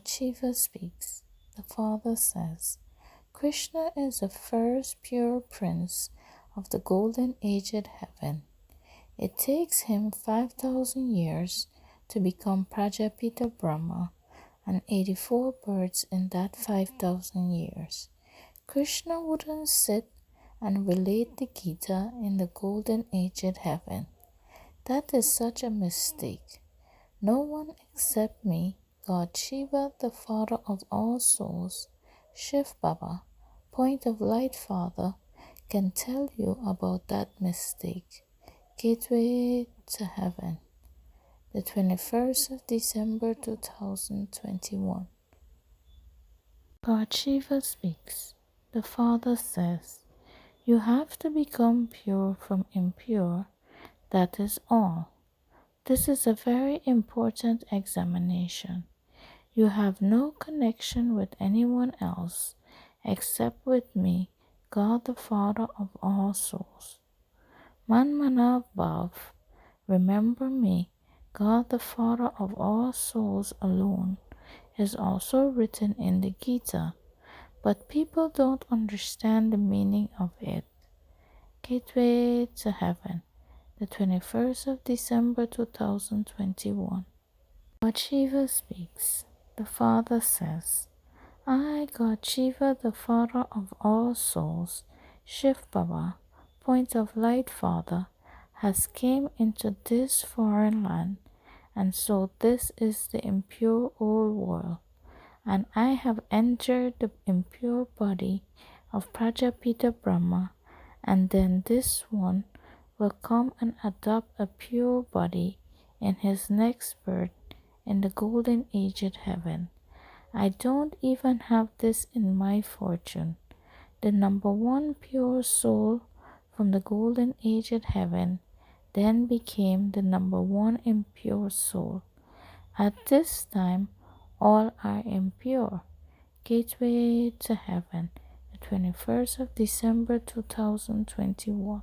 God Shiva speaks. The Father says, Krishna is the first pure prince of the golden aged heaven. It takes him 5,000 years to become Prajapita Brahma and 84 births in that 5,000 years. Krishna wouldn't sit and relate the Gita in the golden aged heaven. That is such a mistake. No one except me, God Shiva, the Father of all souls, Shiv Baba, Point of Light Father, can tell you about that mistake. Gateway to Heaven, the 21st of December 2021. God Shiva speaks. The Father says, You have to become pure from impure, that is all. This is a very important examination. You have no connection with anyone else except with me, God the Father of all souls. Man Manav Bhav, remember me, God the Father of all souls alone, is also written in the Gita, but people don't understand the meaning of it. Gateway to Heaven, the 21st of December 2021. God Shiva speaks. The Father says, I, God Shiva, the Father of all souls, Shiv Baba, Point of Light Father, has came into this foreign land, and so this is the impure old world, and I have entered the impure body of Prajapita Brahma, and then this one will come and adopt a pure body in his next birth in the golden aged heaven. I don't even have this in my fortune. The number one pure soul from the golden aged heaven then became the number one impure soul. At this time, all are impure. Gateway to Heaven, the 21st of December 2021.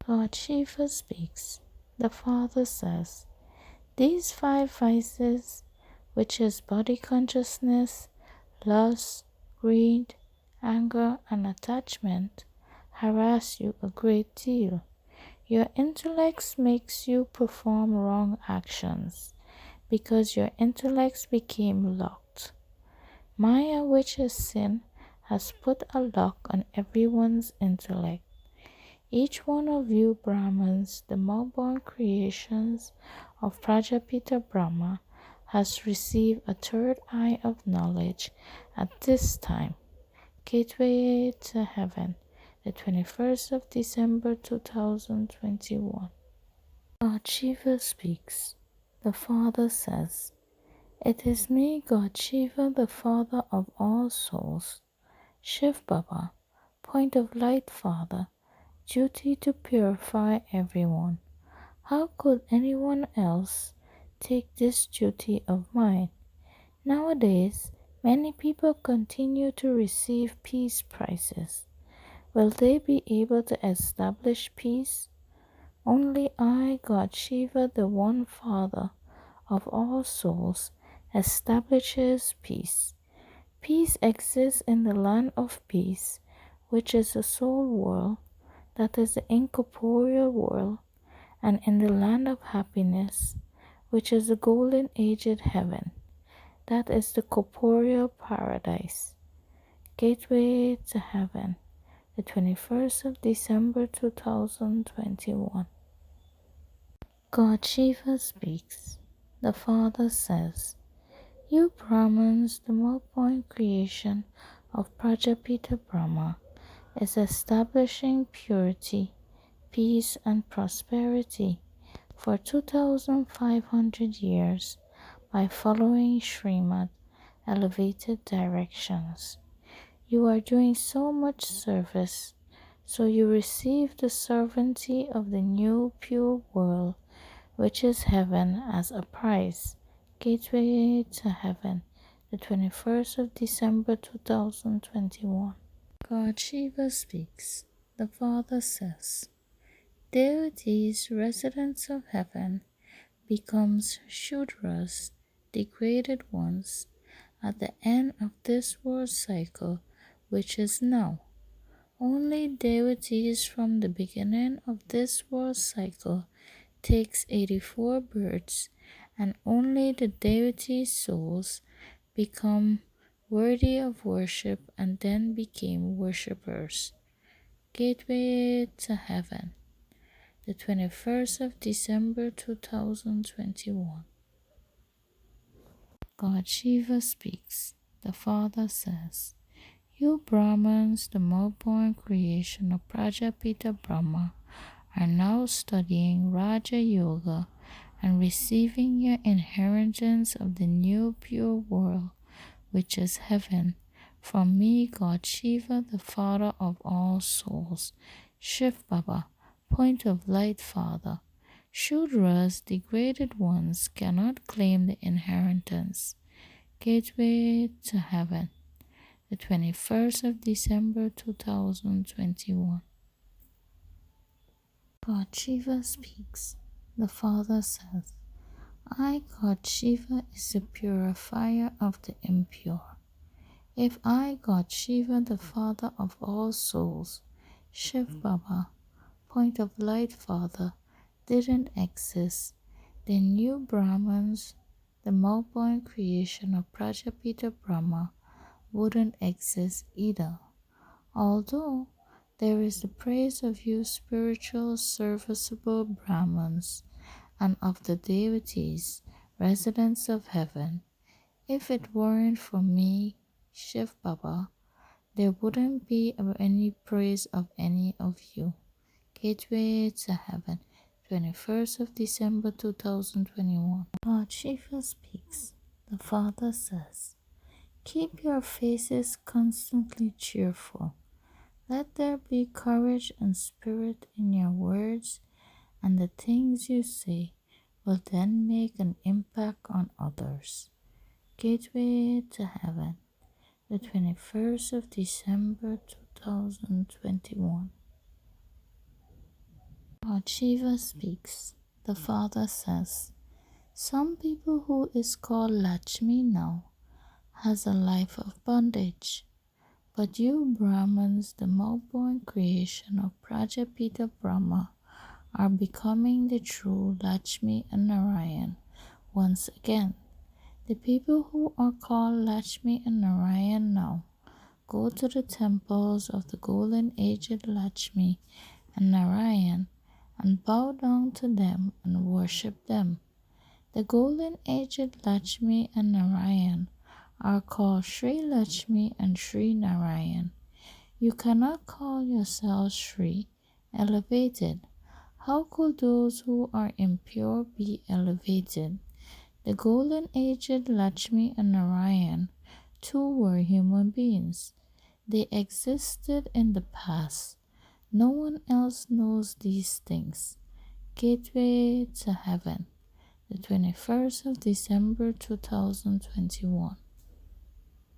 Lord Shiva speaks. The Father says, These five vices, which is body consciousness, lust, greed, anger, and attachment, harass you a great deal. Your intellect makes you perform wrong actions, because your intellect became locked. Maya, which is sin, has put a lock on everyone's intellect. Each one of you Brahmins, the male-born creations of Prajapita Brahma, has received a third eye of knowledge at this time. Gateway to Heaven, the 21st of December 2021. God Shiva speaks. The Father says, It is me, God Shiva, the Father of all souls, Shiv Baba, Point of Light Father, duty to purify everyone. How could anyone else take this duty of mine? Nowadays, many people continue to receive peace prizes. Will they be able to establish peace? Only I, God Shiva, the one Father of all souls, establishes peace. Peace exists in the land of peace, which is the soul world, that is the incorporeal world, and in the land of happiness, which is the golden aged heaven, that is the corporeal paradise. Gateway to Heaven, the 21st of December 2021. God Shiva speaks. The Father says, You Brahmins, the male-born creation of Prajapita Brahma, is establishing purity, peace, and prosperity for 2,500 years by following Srimad elevated directions. You are doing so much service, so you receive the sovereignty of the new pure world, which is heaven, as a prize. Gateway to Heaven, the 21st of December 2021. God Shiva speaks. The Father says, Deities, residents of heaven, becomes Shudras, degraded ones, at the end of this world cycle, which is now. Only deities from the beginning of this world cycle takes 84 births, and only the deity souls become worthy of worship and then became worshippers. Gateway to Heaven, the 21st of December 2021. God Shiva speaks. The Father says, "You Brahmins, the more-born creation of Prajapita Brahma, are now studying Raja Yoga and receiving your inheritance of the new pure world, which is heaven, from me, God Shiva, the Father of all souls, Shiv Baba, point of light Father. Shudras, degraded ones, cannot claim the inheritance. Gateway to Heaven, the 21st of December 2021. God Shiva speaks. The Father says, I, God Shiva, is the purifier of the impure. If I, God Shiva, the Father of all souls, Shiv Baba, point of light Father, didn't exist, then you Brahmins, the more-born creation of Prajapita Brahma, wouldn't exist either. Although there is the praise of you spiritual serviceable Brahmins and of the deities, residents of heaven, if it weren't for me, Shiv Baba, there wouldn't be any praise of any of you. Gateway to Heaven, 21st of December 2021. God Shiva speaks. The Father says, keep your faces constantly cheerful. Let there be courage and spirit in your words, and the things you say will then make an impact on others. Gateway to Heaven, the 21st of December 2021. God Shiva speaks. The Father says, some people who is called Lakshmi now has a life of bondage. But you Brahmins, the more-born creation of Prajapita Brahma, are becoming the true Lakshmi and Narayan once again. The people who are called Lakshmi and Narayan now go to the temples of the golden-aged Lakshmi and Narayan and bow down to them and worship them. The golden-aged Lakshmi and Narayan are called Sri Lakshmi and Sri Narayan. You cannot call yourselves Sri, elevated. How could those who are impure be elevated? The golden-aged Lakshmi and Narayan too were human beings. They existed in the past. No one else knows these things. Gateway to Heaven, the 21st of December 2021.